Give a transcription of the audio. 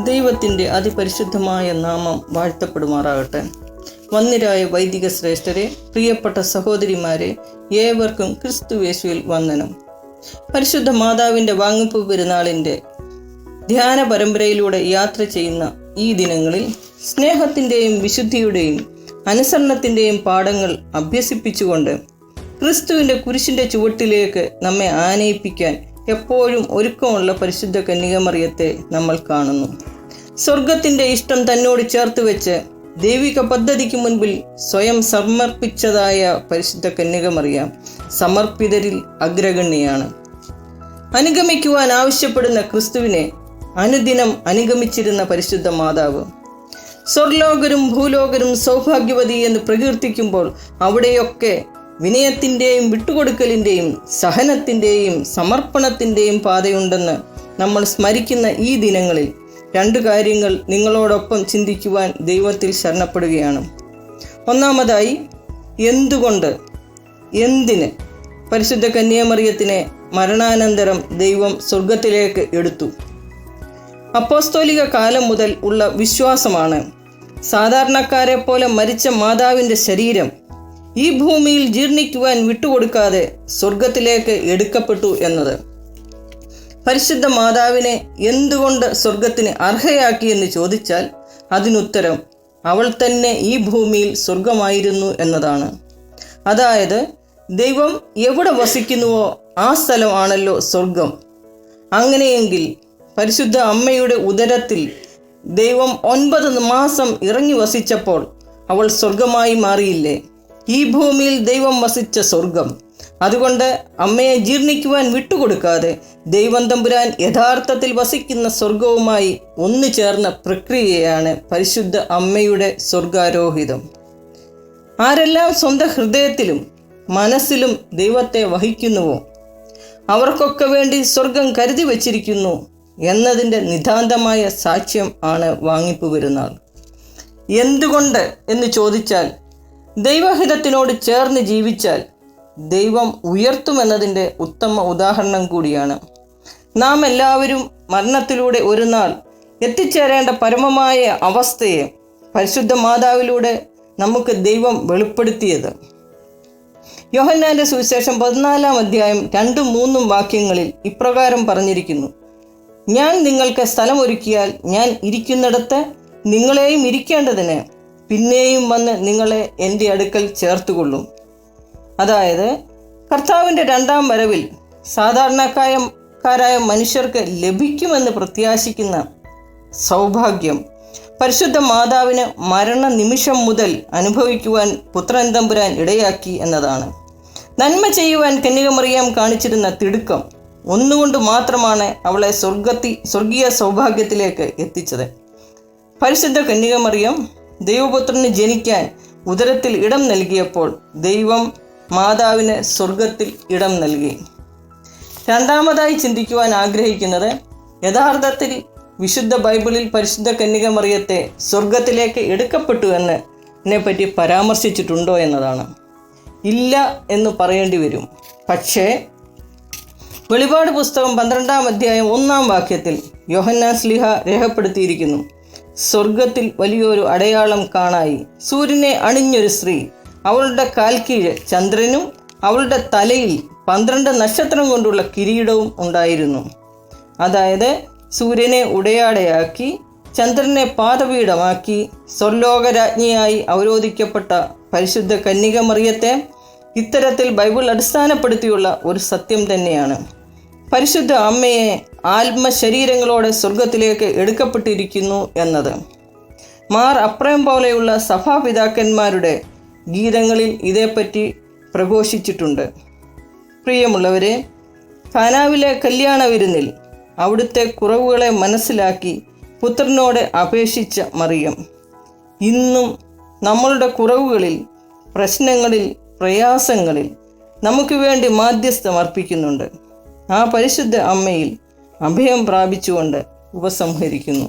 ദൈവത്തിൻ്റെ അതിപരിശുദ്ധമായ നാമം വാഴ്ത്തപ്പെടുമാറാകട്ടെ. വന്യരായ വൈദിക ശ്രേഷ്ഠരെ, പ്രിയപ്പെട്ട സഹോദരിമാരെ, ഏവർക്കും ക്രിസ്തുയേശുവിൽ വന്ദനം. പരിശുദ്ധ മാതാവിൻ്റെ വാങ്ങിപ്പ് പെരുന്നാളിൻ്റെ ധ്യാന പരമ്പരയിലൂടെ യാത്ര ചെയ്യുന്ന ഈ ദിനങ്ങളിൽ സ്നേഹത്തിൻ്റെയും വിശുദ്ധിയുടെയും അനുസരണത്തിൻ്റെയും പാഠങ്ങൾ അഭ്യസിപ്പിച്ചുകൊണ്ട് ക്രിസ്തുവിൻ്റെ കുരിശിൻ്റെ ചുവട്ടിലേക്ക് നമ്മെ ആനയിപ്പിക്കാൻ എപ്പോഴും ഒരുക്കമുള്ള പരിശുദ്ധ കന്യകമറിയത്തെ നമ്മൾ കാണുന്നു. സ്വർഗത്തിൻ്റെ ഇഷ്ടം തന്നോട് ചേർത്ത് വെച്ച് ദൈവിക പദ്ധതിക്ക് മുൻപിൽ സ്വയം സമർപ്പിച്ചതായ പരിശുദ്ധ കന്യകമറിയം സമർപ്പിതരിൽ അഗ്രഗണ്യാണ്. അനുഗമിക്കുവാൻ ആവശ്യപ്പെടുന്ന ക്രിസ്തുവിനെ അനുദിനം അനുഗമിച്ചിരുന്ന പരിശുദ്ധ മാതാവ് സ്വർലോകരും ഭൂലോകരും സൗഭാഗ്യവതി എന്ന് പ്രകീർത്തിക്കുമ്പോൾ അവിടെയൊക്കെ വിനയത്തിൻ്റെയും വിട്ടുകൊടുക്കലിൻ്റെയും സഹനത്തിൻ്റെയും സമർപ്പണത്തിൻ്റെയും പാതയുണ്ടെന്ന് നമ്മൾ സ്മരിക്കുന്ന ഈ ദിനങ്ങളിൽ രണ്ട് കാര്യങ്ങൾ നിങ്ങളോടൊപ്പം ചിന്തിക്കുവാൻ ദൈവത്തിൽ ശരണപ്പെടുകയാണ്. ഒന്നാമതായി, എന്തുകൊണ്ട്, എന്തിന് പരിശുദ്ധ കന്യാമറിയത്തിനെ മരണാനന്തരം ദൈവം സ്വർഗത്തിലേക്ക് എടുത്തു? അപ്പോസ്തോലിക കാലം മുതൽ ഉള്ള വിശ്വാസമാണ് സാധാരണക്കാരെ പോലെ മരിച്ച മാതാവിൻ്റെ ശരീരം ഈ ഭൂമിയിൽ ജീർണിക്കുവാൻ വിട്ടുകൊടുക്കാതെ സ്വർഗത്തിലേക്ക് എടുക്കപ്പെട്ടു എന്നത്. പരിശുദ്ധ മാതാവിനെ എന്തുകൊണ്ട് സ്വർഗത്തിന് അർഹയാക്കി എന്ന് ചോദിച്ചാൽ അതിനുത്തരം അവൾ തന്നെ ഈ ഭൂമിയിൽ സ്വർഗമായിരുന്നു എന്നതാണ്. അതായത് ദൈവം എവിടെ വസിക്കുന്നുവോ ആ സ്ഥലമാണല്ലോ സ്വർഗം. അങ്ങനെയെങ്കിൽ പരിശുദ്ധ അമ്മയുടെ ഉദരത്തിൽ ദൈവം 9 മാസം ഇറങ്ങി വസിച്ചപ്പോൾ അവൾ സ്വർഗമായി മാറിയില്ലേ? ഈ ഭൂമിയിൽ ദൈവം വസിച്ച സ്വർഗം. അതുകൊണ്ട് അമ്മയെ ജീർണിക്കുവാൻ വിട്ടുകൊടുക്കാതെ ദൈവം തമ്പുരാൻ യഥാർത്ഥത്തിൽ വസിക്കുന്ന സ്വർഗവുമായി ഒന്നു ചേർന്ന പ്രക്രിയയാണ് പരിശുദ്ധ അമ്മയുടെ സ്വർഗാരോഹിതം. ആരെല്ലാം സ്വന്തം ഹൃദയത്തിലും മനസ്സിലും ദൈവത്തെ വഹിക്കുന്നുവോ അവർക്കൊക്കെ വേണ്ടി സ്വർഗം കരുതി വച്ചിരിക്കുന്നു എന്നതിൻ്റെ നിതാന്തമായ സാക്ഷ്യം ആണ് വാങ്ങിപ്പ് പെരുന്നാൾ. എന്തുകൊണ്ട് എന്ന് ചോദിച്ചാൽ, ദൈവഹിതത്തിനോട് ചേർന്ന് ജീവിച്ചാൽ ദൈവം ഉയർത്തുമെന്നതിൻ്റെ ഉത്തമ ഉദാഹരണം കൂടിയാണ്. നാം എല്ലാവരും മരണത്തിലൂടെ ഒരു നാൾ എത്തിച്ചേരേണ്ട പരമമായ അവസ്ഥയെ പരിശുദ്ധ മാതാവിലൂടെ നമുക്ക് ദൈവം വെളിപ്പെടുത്തിയത്. യോഹന്നാൻ്റെ സുവിശേഷം 14-ാം അധ്യായം 2-3 വാക്യങ്ങളിൽ ഇപ്രകാരം പറഞ്ഞിരിക്കുന്നു: ഞാൻ നിങ്ങൾക്ക് സ്ഥലമൊരുക്കിയാൽ ഞാൻ ഇരിക്കുന്നിടത്ത് നിങ്ങളെയും ഇരിക്കേണ്ടതിന് പിന്നെയും വന്ന് നിങ്ങളെ എൻ്റെ അടുക്കൽ ചേർത്തുകൊള്ളും. അതായത് കർത്താവിൻ്റെ 2ാം വരവിൽ സാധാരണക്കാരായ മനുഷ്യർക്ക് ലഭിക്കുമെന്ന് പ്രത്യാശിക്കുന്ന സൗഭാഗ്യം പരിശുദ്ധ മാതാവിന് മരണ നിമിഷം മുതൽ അനുഭവിക്കുവാൻ പുത്രൻ തമ്പുരാൻ ഇടയാക്കി എന്നതാണ്. നന്മ ചെയ്യുവാൻ കന്യകമറിയാം കാണിച്ചിരുന്ന തിടുക്കം ഒന്നുകൊണ്ട് മാത്രമാണ് അവളെ സ്വർഗീയ സൗഭാഗ്യത്തിലേക്ക് എത്തിച്ചത്. പരിശുദ്ധ കന്യകമറിയം ദൈവപുത്രന് ജനിക്കാൻ ഉദരത്തിൽ ഇടം നൽകിയപ്പോൾ ദൈവം മാതാവിന് സ്വർഗത്തിൽ ഇടം നൽകി. രണ്ടാമതായി ചിന്തിക്കുവാൻ ആഗ്രഹിക്കുന്നത്, യഥാർത്ഥത്തിൽ വിശുദ്ധ ബൈബിളിൽ പരിശുദ്ധ കന്യകമറിയത്തെ സ്വർഗത്തിലേക്ക് എടുക്കപ്പെട്ടു എന്നതിനെപ്പറ്റി പരാമർശിച്ചിട്ടുണ്ടോ എന്നതാണ്. ഇല്ല എന്ന് പറയേണ്ടി വരും. പക്ഷേ വെളിപാട് പുസ്തകം 12-ാം അധ്യായം 1-ാം വാക്യത്തിൽ യോഹന്നാൻ ശ്ലീഹ രേഖപ്പെടുത്തിയിരിക്കുന്നു: സ്വർഗത്തിൽ വലിയൊരു അടയാളം കാണായി, സൂര്യനെ അണിഞ്ഞൊരു സ്ത്രീ, അവളുടെ കാൽക്കീഴ് ചന്ദ്രനും അവളുടെ തലയിൽ 12 നക്ഷത്രം കൊണ്ടുള്ള കിരീടവും ഉണ്ടായിരുന്നു. അതായത് സൂര്യനെ ഉടയാടയാക്കി ചന്ദ്രനെ പാദപീഠമാക്കി സ്വർലോകരാജ്ഞിയായി അവരോധിക്കപ്പെട്ട പരിശുദ്ധ കന്യകമറിയത്തെ ഇത്തരത്തിൽ ബൈബിൾ അടിസ്ഥാനപ്പെടുത്തിയുള്ള ഒരു സത്യം തന്നെയാണ് പരിശുദ്ധ അമ്മയെ ആത്മശരീരങ്ങളോടെ സ്വർഗത്തിലേക്ക് എടുക്കപ്പെട്ടിരിക്കുന്നു എന്നത്. മാർ അപ്രയം പോലെയുള്ള സഭാപിതാക്കന്മാരുടെ ഗീതങ്ങളിൽ ഇതേപ്പറ്റി പ്രഘോഷിച്ചിട്ടുണ്ട്. പ്രിയമുള്ളവരെ, കാനാവിലെ കല്യാണ വിരുന്നിൽ അവിടുത്തെ കുറവുകളെ മനസ്സിലാക്കി പുത്രനോട് അപേക്ഷിച്ച മറിയം ഇന്നും നമ്മളുടെ കുറവുകളിൽ, പ്രശ്നങ്ങളിൽ, പ്രയാസങ്ങളിൽ നമുക്ക് വേണ്ടി മാധ്യസ്ഥം അർപ്പിക്കുന്നുണ്ട്. ആ പരിശുദ്ധ അമ്മയിൽ അഭയം പ്രാപിച്ചുകൊണ്ട് ഉപസംഹരിക്കുന്നു.